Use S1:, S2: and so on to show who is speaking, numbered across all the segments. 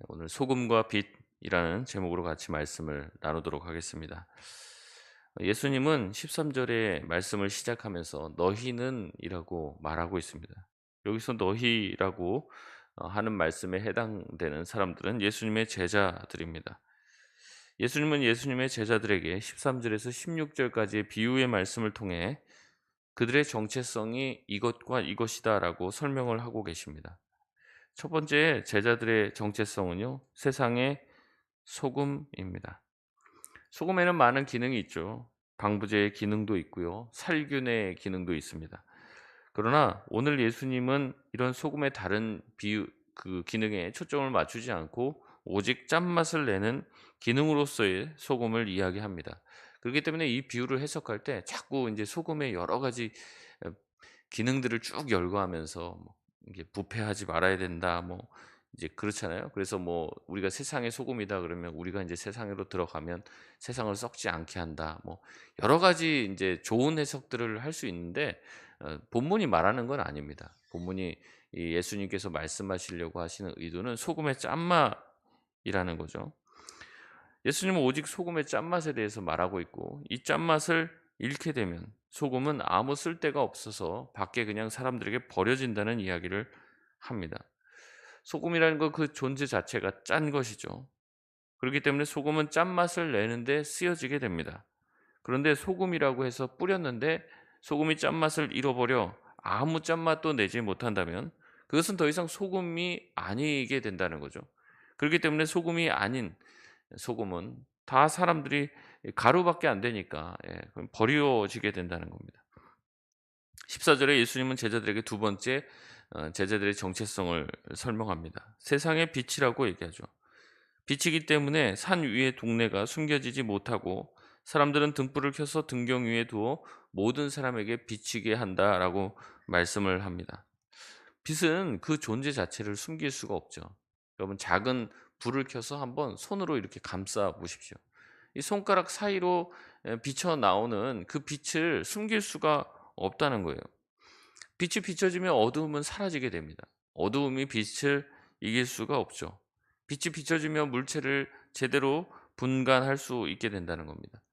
S1: 오늘 소금과 빛이라는 제목으로 같이 말씀을 나누도록 하겠습니다. 예수님은 13절에 말씀을 시작하면서 너희는 이라고 말하고 있습니다. 여기서 너희라고 하는 말씀에 해당되는 사람들은 예수님의 제자들입니다. 예수님은 예수님의 제자들에게 13절에서 16절까지의 비유의 말씀을 통해 그들의 정체성이 이것과 이것이다라고 설명을 하고 계십니다. 첫 번째 제자들의 정체성은요, 세상의 소금입니다. 소금에는 많은 기능이 있죠. 방부제의 기능도 있고요. 살균의 기능도 있습니다. 그러나 오늘 예수님은 이런 소금의 다른 기능에 초점을 맞추지 않고 오직 짠맛을 내는 기능으로서의 소금을 이야기합니다. 그렇기 때문에 이 비유를 해석할 때 자꾸 이제 소금의 여러 가지 어 기능들을 쭉 열거하면서 뭐 이게 "부패하지 말아야 된다." 뭐 이제 그렇잖아요. 그래서 뭐 "우리가 세상의 소금이다." 그러면 "우리가 인제 세상으로 들어가면 세상을 썩지 않게 한다." 뭐 여러 가지 인제 좋은 해석들을 할 수 있는데 본문이 말하는 건 아닙니다. 본문이 이 예수님께서 말씀하시려고 하시는 의도는 소금의 짠맛이라는 거죠. 예수님은 오직 소금의 짠맛에 대해서 말하고 있고 이 짠맛을 잃게 되면 소금은 아무 쓸데가 없어서 밖에 그냥 사람들에게 버려진다는 이야기를 합니다. 소금이라는 건 그 존재 자체가 짠 것이죠. 그렇기 때문에 소금은 짠맛을 내는데 쓰여지게 됩니다. 그런데 소금이라고 해서 뿌렸는데 소금이 짠맛을 잃어버려 아무 짠맛도 내지 못한다면 그것은 더 이상 소금이 아니게 된다는 거죠. 그렇기 때문에 소금이 아닌 소금은 다 사람들이 가루밖에 안 되니까 그럼 버려지게 된다는 겁니다. 14절에 예수님은 제자들에게 두 번째 제자들의 정체성을 설명합니다. 세상의 빛이라고 얘기하죠. 빛이기 때문에 산 위의 동네가 숨겨지지 못하고 사람들은 등불을 켜서 등경 위에 두어 모든 사람에게 비치게 한다라고 말씀을 합니다. 빛은 그 존재 자체를 숨길 수가 없죠. 여러분 작은 불을 켜서 한번 손으로 이렇게 감싸 보십시오. 이 손가락 사이로 비쳐 나오는 그 빛을 숨길 수가 없다는 거예요. 빛이 비춰지면 어두움은 사라지게 됩니다. 어두움이 빛을 이길 수가 없죠. 빛이 비춰지면 물체를 제대로 분간할 수 있게 된다는 겁니다.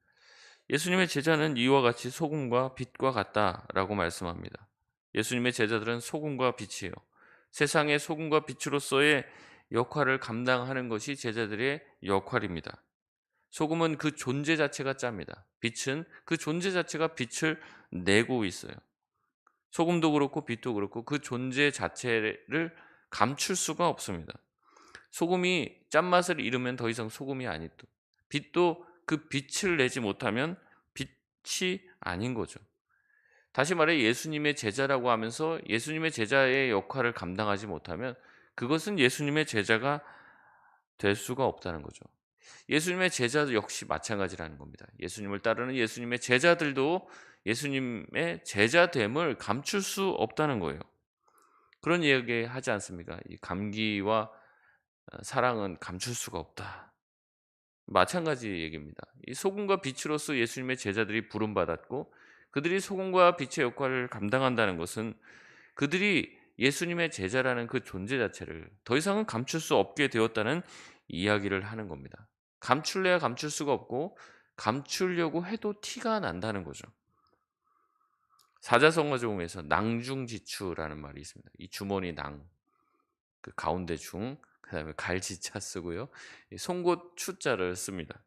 S1: 예수님의 제자는 이와 같이 소금과 빛과 같다라고 말씀합니다. 예수님의 제자들은 소금과 빛이에요. 세상의 소금과 빛으로서의 역할을 감당하는 것이 제자들의 역할입니다. 소금은 그 존재 자체가 짭니다. 빛은 그 존재 자체가 빛을 내고 있어요. 소금도 그렇고 빛도 그렇고 그 존재 자체를 감출 수가 없습니다. 소금이 짠맛을 잃으면 더 이상 소금이 아니고 빛도 그 빛을 내지 못하면 빛이 아닌 거죠. 다시 말해 예수님의 제자라고 하면서 예수님의 제자의 역할을 감당하지 못하면 그것은 예수님의 제자가 될 수가 없다는 거죠. 예수님의 제자도 역시 마찬가지라는 겁니다. 예수님을 따르는 예수님의 제자들도 예수님의 제자됨을 감출 수 없다는 거예요. 그런 이야기 하지 않습니까? 이 감기와 사랑은 감출 수가 없다. 마찬가지 얘기입니다. 이 소금과 빛으로서 예수님의 제자들이 부름받았고 그들이 소금과 빛의 역할을 감당한다는 것은 그들이 예수님의 제자라는 그 존재 자체를 더 이상은 감출 수 없게 되었다는 이야기를 하는 겁니다. 감출래야 감출 수가 없고 감추려고 해도 티가 난다는 거죠. 사자성어종에서 낭중지추라는 말이 있습니다. 이 주머니 그 가운데 그다음에 갈지자 쓰고요. 이 송곳 추자를 씁니다.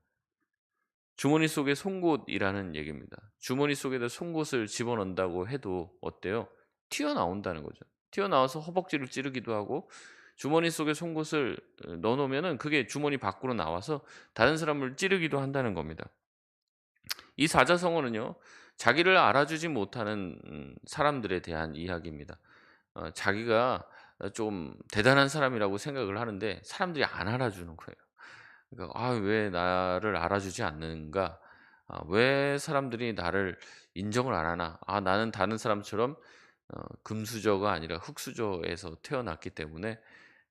S1: 주머니 속에 송곳이라는 얘기입니다. 주머니 속에다 송곳을 집어넣는다고 해도 어때요? 튀어나온다는 거죠. 튀어나와서 허벅지를 찌르기도 하고 주머니 속에 송곳을 넣어 놓으면은 그게 주머니 밖으로 나와서 다른 사람을 찌르기도 한다는 겁니다. 이 사자성어는요. 자기를 알아주지 못하는 사람들에 대한 이야기입니다. 자기가 좀 대단한 사람이라고 생각을 하는데 사람들이 안 알아주는 거예요. 그러니까 '아 왜 나를 알아주지 않는가? 왜 사람들이 나를 인정을 안 하나? 아 나는 다른 사람처럼 금수저가 아니라 흙수저에서 태어났기 때문에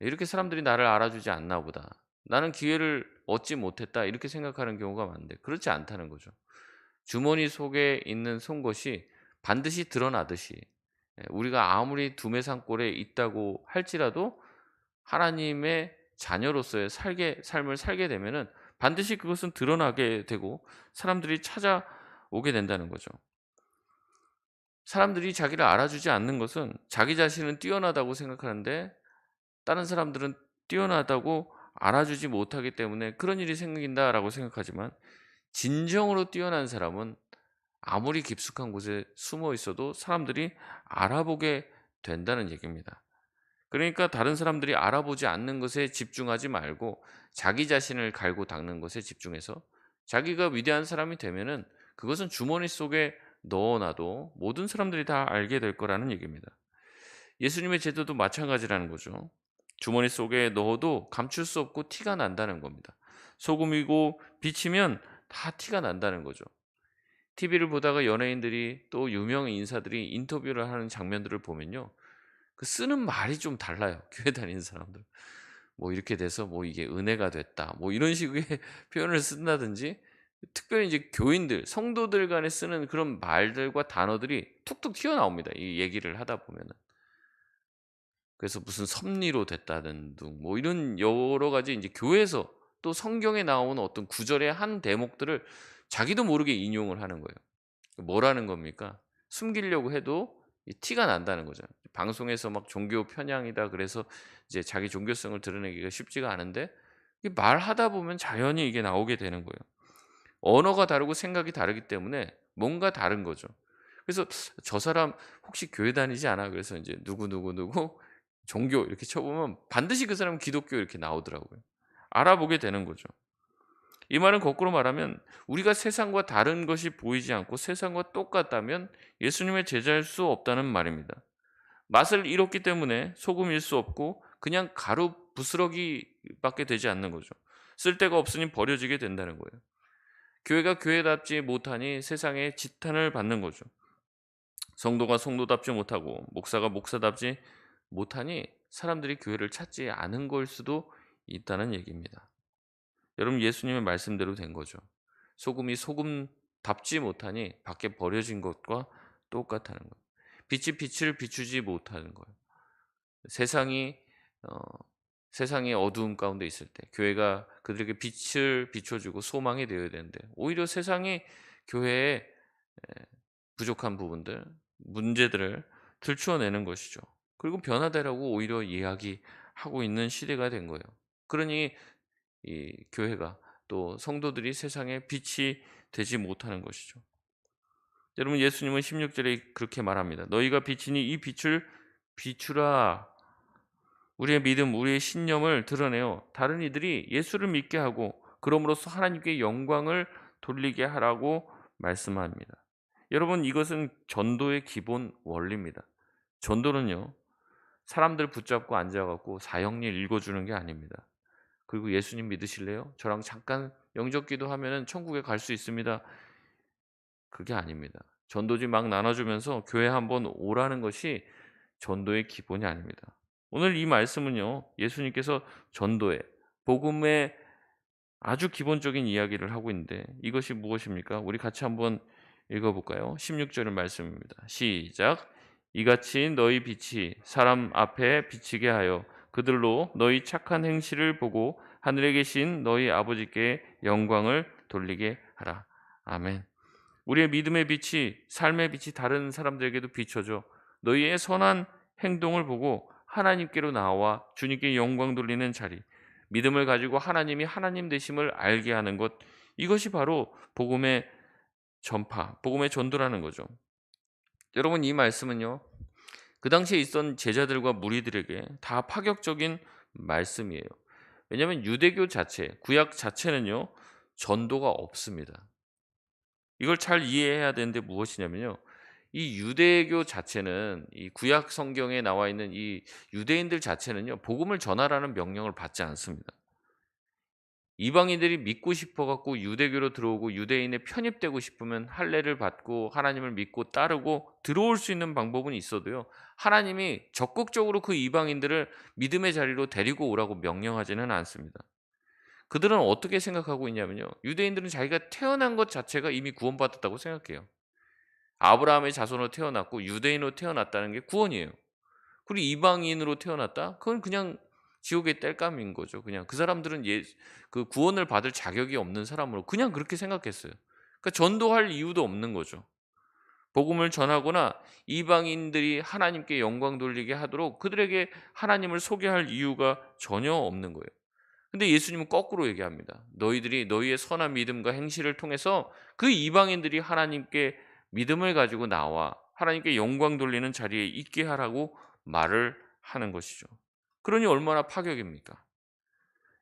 S1: 이렇게 사람들이 나를 알아주지 않나 보다. 나는 기회를 얻지 못했다.' 이렇게 생각하는 경우가 많은데 그렇지 않다는 거죠. 주머니 속에 있는 송곳이 반드시 드러나듯이 우리가 아무리 두메산골에 있다고 할지라도 하나님의 자녀로서의 삶을 살게 되면은 반드시 그것은 드러나게 되고 사람들이 찾아오게 된다는 거죠. 사람들이 자기를 알아주지 않는 것은 자기 자신은 뛰어나다고 생각하는데 다른 사람들은 뛰어나다고 알아주지 못하기 때문에 '그런 일이 생긴다.'라고 생각하지만, 진정으로 뛰어난 사람은 아무리 깊숙한 곳에 숨어 있어도 사람들이 알아보게 된다는 얘기입니다. 그러니까 다른 사람들이 알아보지 않는 것에 집중하지 말고 자기 자신을 갈고 닦는 것에 집중해서 자기가 위대한 사람이 되면은 그것은 주머니 속에 넣어 놔도 모든 사람들이 다 알게 될 거라는 얘기입니다. 예수님의 제도도 마찬가지라는 거죠. 주머니 속에 넣어도 감출 수 없고 티가 난다는 겁니다. 소금이고 빛이면 다 티가 난다는 거죠. TV를 보다가 연예인들이 또 유명 인사들이 인터뷰를 하는 장면들을 보면요, 그 쓰는 말이 좀 달라요. 교회 다니는 사람들. 뭐 이렇게 돼서 뭐 이게 은혜가 됐다, 뭐 이런 식의 표현을 쓴다든지, 특별히 이제 교인들, 성도들 간에 쓰는 그런 말들과 단어들이 툭툭 튀어나옵니다, 이 얘기를 하다 보면은. 그래서 무슨 섭리로 됐다는 둥 뭐 이런 여러 가지 인제 교회에서 또 성경에 나오는 어떤 구절의 한 대목들을 자기도 모르게 인용을 하는 거예요. 뭐라는 겁니까? 숨기려고 해도 이 티가 난다는 거죠. 방송에서 막 종교 편향이다 그래서 이제 자기 종교성을 드러내기가 쉽지가 않은데, 이 말하다 보면 자연히 이게 나오게 되는 거예요. 언어가 다르고 생각이 다르기 때문에 뭔가 다른 거죠. 그래서 '저 사람 혹시 교회 다니지 않아?' 그래서 인제 누구누구누구 종교 이렇게 쳐 보면 반드시 그 사람은 기독교 이렇게 나오더라고요. 알아보게 되는 거죠. 이 말은 거꾸로 말하면 우리가 세상과 다른 것이 보이지 않고 세상과 똑같다면 예수님의 제자일 수 없다는 말입니다. 맛을 잃었기 때문에 소금일 수 없고 그냥 가루 부스러기밖에 되지 않는 거죠. 쓸데가 없으니 버려지게 된다는 거예요. 교회가 교회답지 못하니 세상에 지탄을 받는 거죠. 성도가 성도답지 못하고 목사가 목사답지 못하니 사람들이 교회를 찾지 않은 걸 수도 있다는 얘기입니다. 여러분, 예수님의 말씀대로 된 거죠. 소금이 소금답지 못하니 밖에 버려진 것과 똑같다는 거예요. 빛이 빛을 비추지 못하는 거예요. 세상이 어 세상의 어두움 가운데 있을 때 교회가 그들에게 빛을 비춰주고 소망이 되어야 되는데, 오히려 세상이 교회의 부족한 부분들, 문제들을 들추어내는 것이죠. 그리고 변화되라고 오히려 이야기하고 있는 시대가 된 거예요. 그러니 이 교회가 또 성도들이 세상에 빛이 되지 못하는 것이죠. 여러분, 예수님은 16 절에 그렇게 말합니다. "너희가 빛이니 이 빛을 비추라." 우리의 믿음, 우리의 신념을 드러내어 다른 이들이 예수를 믿게 하고 그럼으로써 하나님께 영광을 돌리게 하라고 말씀합니다. 여러분, 이것은 전도의 기본 원리입니다. 전도는요, 사람들 붙잡고 앉아 갖고 사형리 읽어 주는 게 아닙니다. 그리고 "예수님 믿으실래요? 저랑 잠깐 영접 기도하면은 천국에 갈 수 있습니다." 그게 아닙니다. 전도지 막 나눠 주면서 교회 한번 오라는 것이 전도의 기본이 아닙니다. 오늘 이 말씀은요, 예수님께서 전도의 복음의 아주 기본적인 이야기를 하고 있는데 이것이 무엇입니까? 우리 같이 한번 읽어 볼까요? 16 절의 말씀입니다. 시작. "이같이 너희 빛이 사람 앞에 비치게 하여 그들로 너희 착한 행실을 보고 하늘에 계신 너희 아버지께 영광을 돌리게 하라." 아멘. 우리의 믿음의 빛이, 삶의 빛이 다른 사람들에게도 비춰져 너희의 선한 행동을 보고 하나님께로 나와 주님께 영광 돌리는 자리, 믿음을 가지고 하나님이 하나님 되심을 알게 하는 것, 이것이 바로 복음의 전파, 복음의 전도라는 거죠. 여러분, 이 말씀은요, 그 당시에 있던 제자들과 무리들에게 다 파격적인 말씀이에요. 왜냐하면 유대교 자체, 구약 자체는요, 전도가 없습니다. 이걸 잘 이해해야 되는데 무엇이냐면요, 이 유대교 자체는 이 구약 성경에 나와 있는 이 유대인들 자체는요, 복음을 전하라는 명령을 받지 않습니다. 이방인들이 믿고 싶어 갖고 유대교로 들어오고 유대인에 편입되고 싶으면 할례를 받고 하나님을 믿고 따르고 들어올 수 있는 방법은 있어도요, 하나님이 적극적으로 그 이방인들을 믿음의 자리로 데리고 오라고 명령하지는 않습니다. 그들은 어떻게 생각하고 있냐면요, 유대인들은 자기가 태어난 것 자체가 이미 구원받았다고 생각해요. 아브라함의 자손으로 태어났고 유대인으로 태어났다는 게 구원이에요. 그리고 이방인으로 태어났다? 그건 그냥 지옥의 땔감인 거죠. 그냥 그 사람들은 그 구원을 받을 자격이 없는 사람으로 그냥 그렇게 생각했어요. 그러니까 전도할 이유도 없는 거죠. 복음을 전하거나 이방인들이 하나님께 영광 돌리게 하도록 그들에게 하나님을 소개할 이유가 전혀 없는 거예요. 근데 예수님은 거꾸로 얘기합니다. 너희들이 너희의 선한 믿음과 행실을 통해서 그 이방인들이 하나님께 믿음을 가지고 나와 하나님께 영광 돌리는 자리에 있게 하라고 말을 하는 것이죠. 그러니 얼마나 파격입니까?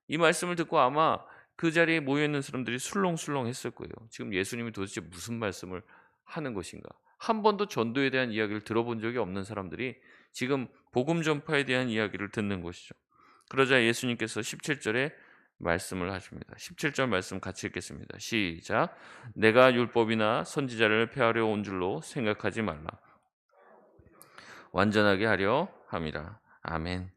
S1: 이 말씀을 듣고 아마 그 자리에 모여 있는 사람들이 술렁술렁했을 거예요. 지금 예수님이 도대체 무슨 말씀을 하는 것인가? 한 번도 전도에 대한 이야기를 들어본 적이 없는 사람들이 지금 복음 전파에 대한 이야기를 듣는 것이죠. 그러자 예수님께서 17절에 말씀을 하십니다. 17절 말씀 같이 읽겠습니다. 시작. 내가 율법이나 선지자를 폐하려 온 줄로 생각하지 말라. 완전하게 하려 함이라. 아멘.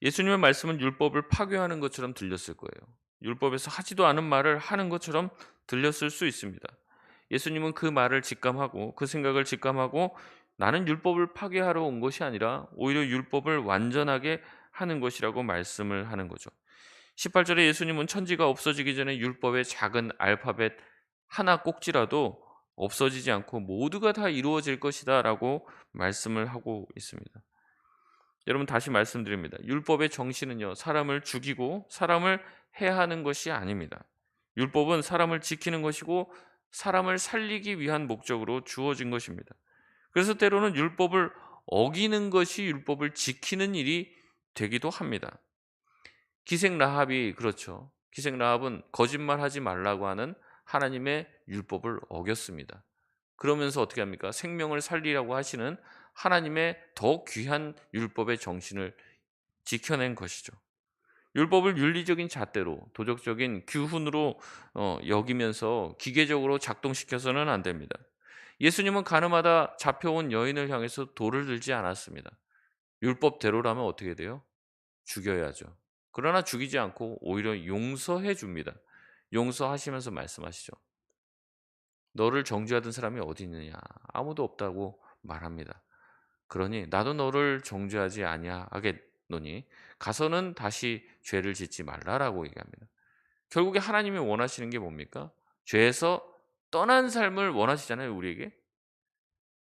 S1: 예수님의 말씀은 율법을 파괴하는 것처럼 들렸을 거예요. 율법에서 하지도 않은 말을 하는 것처럼 들렸을 수 있습니다. 예수님은 그 말을 직감하고 그 생각을 직감하고 나는 율법을 파괴하러 온 것이 아니라 오히려 율법을 완전하게 하는 것이라고 말씀을 하는 거죠. 18절에 예수님은 천지가 없어지기 전에 율법의 작은 알파벳 하나 꼭지라도 없어지지 않고 모두가 다 이루어질 것이다 라고 말씀을 하고 있습니다. 여러분 다시 말씀드립니다. 율법의 정신은요, 사람을 죽이고 사람을 해하는 것이 아닙니다. 율법은 사람을 지키는 것이고 사람을 살리기 위한 목적으로 주어진 것입니다. 그래서 때로는 율법을 어기는 것이 율법을 지키는 일이 되기도 합니다. 기생 라합이 그렇죠. 기생 라합은 거짓말하지 말라고 하는 하나님의 율법을 어겼습니다. 그러면서 어떻게 합니까? 생명을 살리라고 하시는 하나님의 더 귀한 율법의 정신을 지켜낸 것이죠. 율법을 윤리적인 잣대로 도덕적인 규훈으로 여기면서 기계적으로 작동시켜서는 안 됩니다. 예수님은 가늠하다 잡혀온 여인을 향해서 돌을 들지 않았습니다. 율법대로라면 어떻게 돼요? 죽여야죠. 그러나 죽이지 않고 오히려 용서해 줍니다. 용서하시면서 말씀하시죠. 너를 정죄하던 사람이 어디 있느냐? 아무도 없다고 말합니다. 그러니 나도 너를 정죄하지 아니하겠노니 가서는 다시 죄를 짓지 말라라고 얘기합니다. 결국에 하나님이 원하시는 게 뭡니까? 죄에서 떠난 삶을 원하시잖아요, 우리에게.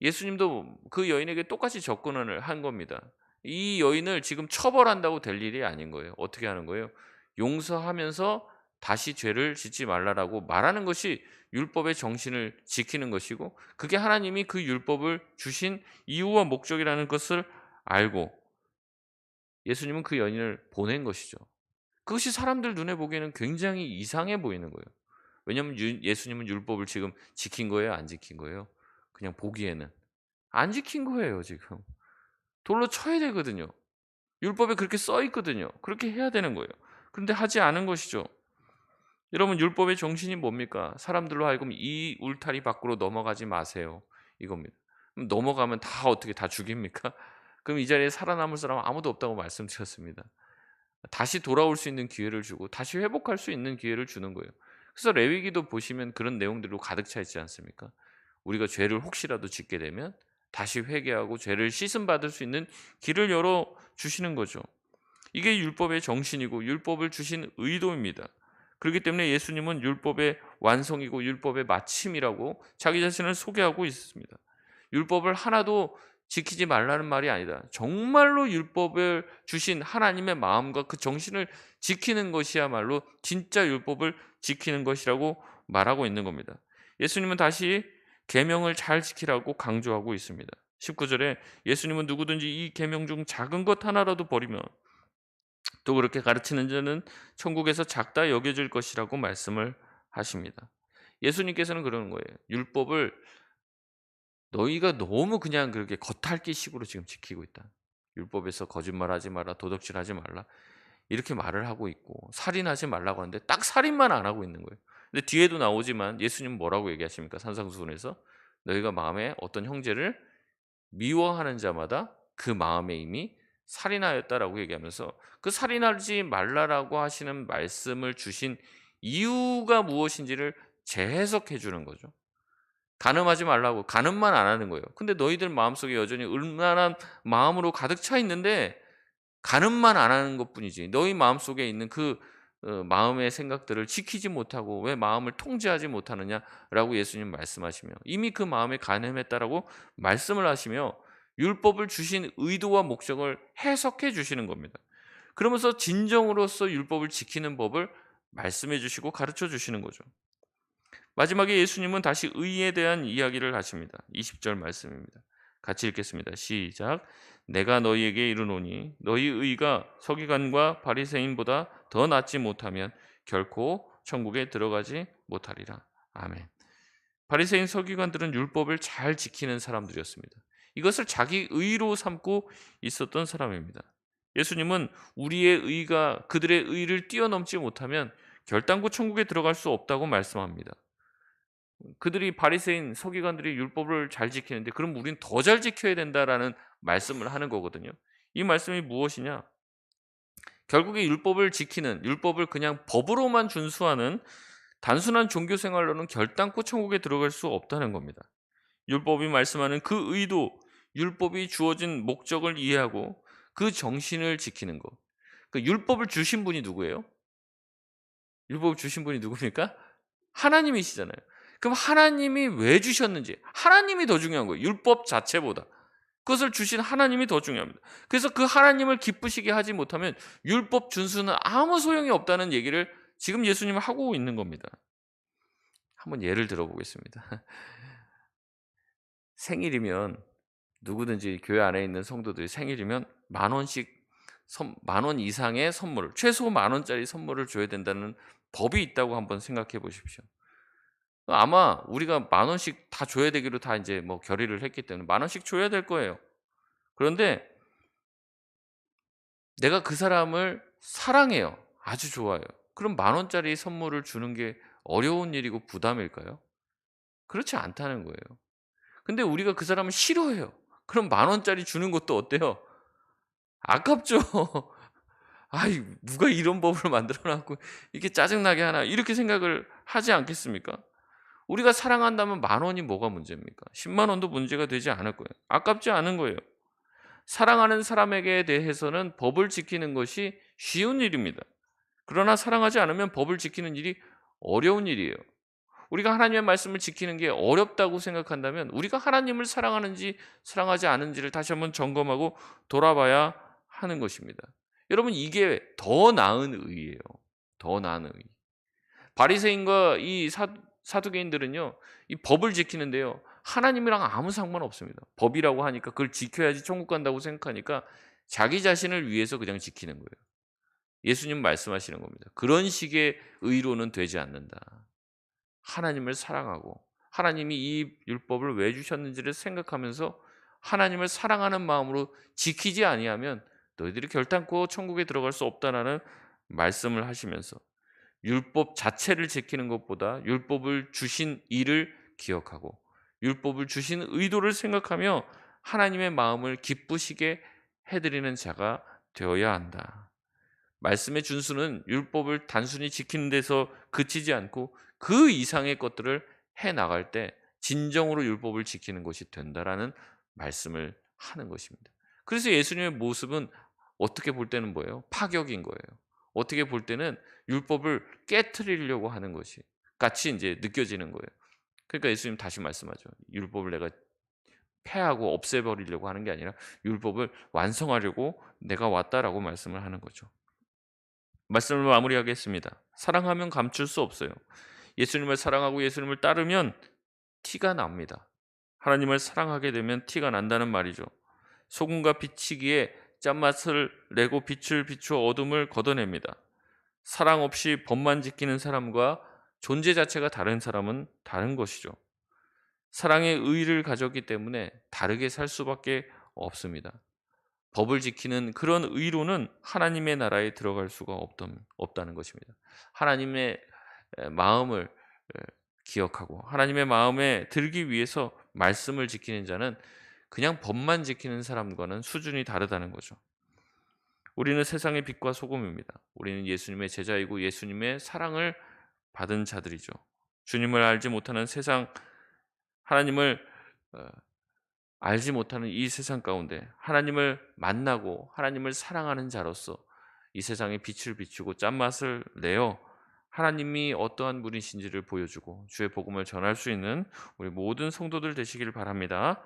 S1: 예수님도 그 여인에게 똑같이 접근을 한 겁니다. 이 여인을 지금 처벌한다고 될 일이 아닌 거예요. 어떻게 하는 거예요? 용서하면서 다시 죄를 짓지 말라라고 말하는 것이 율법의 정신을 지키는 것이고 그게 하나님이 그 율법을 주신 이유와 목적이라는 것을 알고 예수님은 그 여인을 보낸 것이죠. 그것이 사람들 눈에 보기에는 굉장히 이상해 보이는 거예요. 왜냐하면 예수님은 율법을 지금 지킨 거예요, 안 지킨 거예요? 그냥 보기에는 안 지킨 거예요, 지금. 돌로 쳐야 되거든요. 율법에 그렇게 써 있거든요. 그렇게 해야 되는 거예요. 그런데 하지 않은 것이죠. 여러분 율법의 정신이 뭡니까? 사람들로 하여금 이 울타리 밖으로 넘어가지 마세요. 이겁니다. 그럼 넘어가면 다 어떻게 다 죽입니까? 그럼 이 자리에 살아남을 사람은 아무도 없다고 말씀드렸습니다. 다시 돌아올 수 있는 기회를 주고 다시 회복할 수 있는 기회를 주는 거예요. 그래서 레위기도 보시면 그런 내용들로 가득 차 있지 않습니까? 우리가 죄를 혹시라도 짓게 되면 다시 회개하고 죄를 씻음 받을 수 있는 길을 열어 주시는 거죠. 이게 율법의 정신이고 율법을 주신 의도입니다. 그렇기 때문에 예수님은 율법의 완성이고 율법의 마침이라고 자기 자신을 소개하고 있습니다. 율법을 하나도 지키지 말라는 말이 아니다. 정말로 율법을 주신 하나님의 마음과 그 정신을 지키는 것이야말로 진짜 율법을 지키는 것이라고 말하고 있는 겁니다. 예수님은 다시 계명을 잘 지키라고 강조하고 있습니다. 19절에 예수님은 누구든지 이 계명 중 작은 것 하나라도 버리면 또 그렇게 가르치는 자는 천국에서 작다 여겨질 것이라고 말씀을 하십니다. 예수님께서는 그러는 거예요. 율법을 너희가 너무 그냥 그렇게 겉핥기식으로 지금 지키고 있다. 율법에서 거짓말하지 마라, 도덕질하지 말라 이렇게 말을 하고 있고 살인하지 말라고 하는데 딱 살인만 안 하고 있는 거예요. 근데 뒤에도 나오지만 예수님은 뭐라고 얘기하십니까? 산상수훈에서 너희가 마음에 어떤 형제를 미워하는 자마다 그 마음에 이미 살인하였다라고 얘기하면서 그 살인하지 말라라고 하시는 말씀을 주신 이유가 무엇인지를 재해석해 주는 거죠. 간음하지 말라고 간음만 안 하는 거예요. 근데 너희들 마음속에 여전히 음란한 마음으로 가득 차 있는데 가늠만 안 하는 것뿐이지 너희 마음속에 있는 그 마음의 생각들을 지키지 못하고 왜 마음을 통제하지 못하느냐라고 예수님 말씀하시며 이미 그 마음에 가늠했다라고 말씀을 하시며 율법을 주신 의도와 목적을 해석해 주시는 겁니다. 그러면서 진정으로서 율법을 지키는 법을 말씀해 주시고 가르쳐 주시는 거죠. 마지막에 예수님은 다시 의에 대한 이야기를 하십니다. 20절 말씀입니다. 같이 읽겠습니다. 시작. 내가 너희에게 이르노니 너희 의가 서기관과 바리새인보다 더 낫지 못하면 결코 천국에 들어가지 못하리라. 아멘. 바리새인 서기관들은 율법을 잘 지키는 사람들이었습니다. 이것을 자기 의로 삼고 있었던 사람입니다. 예수님은 우리의 의가 그들의 의를 뛰어넘지 못하면 결단코 천국에 들어갈 수 없다고 말씀합니다. 그들이 바리새인 서기관들이 율법을 잘 지키는데 그럼 우린 더 잘 지켜야 된다라는 말씀을 하는 거거든요. 이 말씀이 무엇이냐? 결국에 율법을 지키는 율법을 그냥 법으로만 준수하는 단순한 종교 생활로는 결단코 천국에 들어갈 수 없다는 겁니다. 율법이 말씀하는 그 의도, 율법이 주어진 목적을 이해하고 그 정신을 지키는 것. 그 율법을 주신 분이 누구예요? 율법을 주신 분이 누굽니까? 하나님이시잖아요. 그럼 하나님이 왜 주셨는지 하나님이 더 중요한 거예요. 율법 자체보다. 그것을 주신 하나님이 더 중요합니다. 그래서 그 하나님을 기쁘시게 하지 못하면 율법 준수는 아무 소용이 없다는 얘기를 지금 예수님은 하고 있는 겁니다. 한번 예를 들어보겠습니다. 생일이면 누구든지 교회 안에 있는 성도들이 생일이면 만 원씩 만 원 이상의 선물을 최소 만 원짜리 선물을 줘야 된다는 법이 있다고 한번 생각해 보십시오. 아마 우리가 만 원씩 다 줘야 되기로 다 이제 뭐 결의를 했기 때문에 만 원씩 줘야 될 거예요. 그런데 내가 그 사람을 사랑해요. 아주 좋아요. 그럼 만 원짜리 선물을 주는 게 어려운 일이고 부담일까요? 그렇지 않다는 거예요. 근데 우리가 그 사람을 싫어해요. 그럼 만 원짜리 주는 것도 어때요? 아깝죠. 아이 누가 이런 법을 만들어 놨고 이렇게 짜증나게 하나 이렇게 생각을 하지 않겠습니까? 우리가 사랑한다면 만 원이 뭐가 문제입니까? 10만 원도 문제가 되지 않을 거예요. 아깝지 않은 거예요. 사랑하는 사람에게 대해서는 법을 지키는 것이 쉬운 일입니다. 그러나 사랑하지 않으면 법을 지키는 일이 어려운 일이에요. 우리가 하나님의 말씀을 지키는 게 어렵다고 생각한다면 우리가 하나님을 사랑하는지 사랑하지 않은지를 다시 한번 점검하고 돌아봐야 하는 것입니다. 여러분 이게 더 나은 의예요. 더 나은 의. 바리새인과 이 사두개인들은요. 이 법을 지키는데요. 하나님이랑 아무 상관없습니다. 법이라고 하니까 그걸 지켜야지 천국 간다고 생각하니까 자기 자신을 위해서 그냥 지키는 거예요. 예수님 말씀하시는 겁니다. 그런 식의 의로는 되지 않는다. 하나님을 사랑하고 하나님이 이 율법을 왜 주셨는지를 생각하면서 하나님을 사랑하는 마음으로 지키지 아니하면 너희들이 결단코 천국에 들어갈 수 없다라는 말씀을 하시면서 율법 자체를 지키는 것보다 율법을 주신 이를 기억하고 율법을 주신 의도를 생각하며 하나님의 마음을 기쁘시게 해드리는 자가 되어야 한다. 말씀의 준수는 율법을 단순히 지키는 데서 그치지 않고 그 이상의 것들을 해 나갈 때 진정으로 율법을 지키는 것이 된다라는 말씀을 하는 것입니다. 그래서 예수님의 모습은 어떻게 볼 때는 뭐예요? 파격인 거예요. 어떻게 볼 때는 율법을 깨트리려고 하는 것이 같이 이제 느껴지는 거예요. 그러니까 예수님 다시 말씀하죠. 율법을 내가 폐하고 없애버리려고 하는 게 아니라 율법을 완성하려고 내가 왔다라고 말씀을 하는 거죠. 말씀을 마무리하겠습니다. 사랑하면 감출 수 없어요. 예수님을 사랑하고 예수님을 따르면 티가 납니다. 하나님을 사랑하게 되면 티가 난다는 말이죠. 소금과 비치기에 짠맛을 내고 빛을 비추어 어둠을 걷어냅니다. 사랑 없이 법만 지키는 사람과 존재 자체가 다른 사람은 다른 것이죠. 사랑의 의의를 가졌기 때문에 다르게 살 수밖에 없습니다. 법을 지키는 그런 의로는 하나님의 나라에 들어갈 수가 없다는 것입니다. 하나님의 마음을 기억하고 하나님의 마음에 들기 위해서 말씀을 지키는 자는 그냥 법만 지키는 사람과는 수준이 다르다는 거죠. 우리는 세상의 빛과 소금입니다. 우리는 예수님의 제자이고 예수님의 사랑을 받은 자들이죠. 주님을 알지 못하는 세상 하나님을 알지 못하는 이 세상 가운데 하나님을 만나고 하나님을 사랑하는 자로서 이 세상에 빛을 비추고 짠맛을 내어 하나님이 어떠한 분이신지를 보여주고 주의 복음을 전할 수 있는 우리 모든 성도들 되시길 바랍니다.